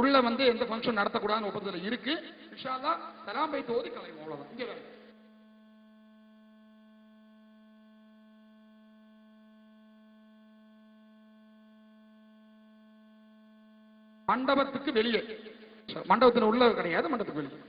உள்ள வந்து எந்த ஃபங்க்ஷன் நடத்தக்கூடாதுன்னு ஒப்பந்தத்தில் இருக்கு. இன்ஷா அல்லாஹ் சலாம் பைத்து ஓதி கலைவோம். அவ்வளவுதான். இங்க வேற மண்டபத்துக்கு வெளியே, மண்டபத்தில் உள்ள கிடையாது, மண்டபத்துக்கு வெளியே.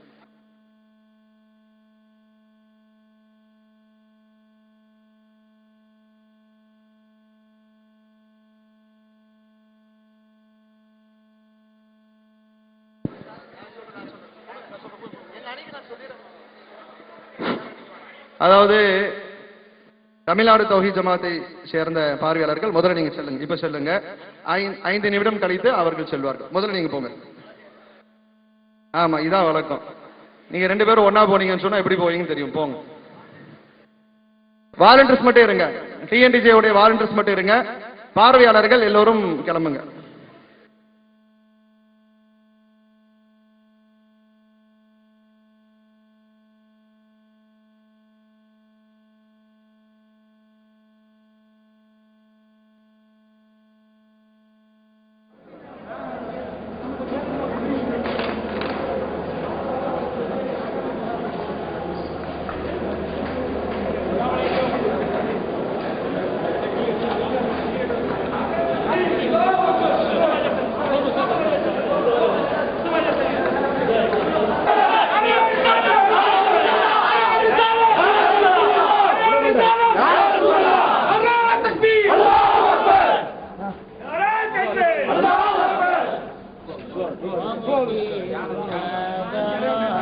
அதாவது தமிழ்நாடு தௌஹீத் ஜமாத்தை சேர்ந்த பார்வையாளர்கள் முதல்ல நீங்க செல்லுங்க. இப்ப செல்லுங்க. 5 நிமிடம் கழித்து அவர்கள் செல்வார்கள். முதல்ல நீங்க போங்க. ஆமா, இதான் வழக்கம். நீங்க 2 பேரும் ஒன்னா போனீங்கன்னு சொன்னா எப்படி போவீங்கன்னு தெரியும். போங்க. வாலண்டியர்ஸ் மட்டும் இருங்க. டிஎன்டிஜே உடைய வாலண்டியர்ஸ் மட்டும் இருங்க. பார்வையாளர்கள் எல்லோரும் கிளம்புங்க. Allah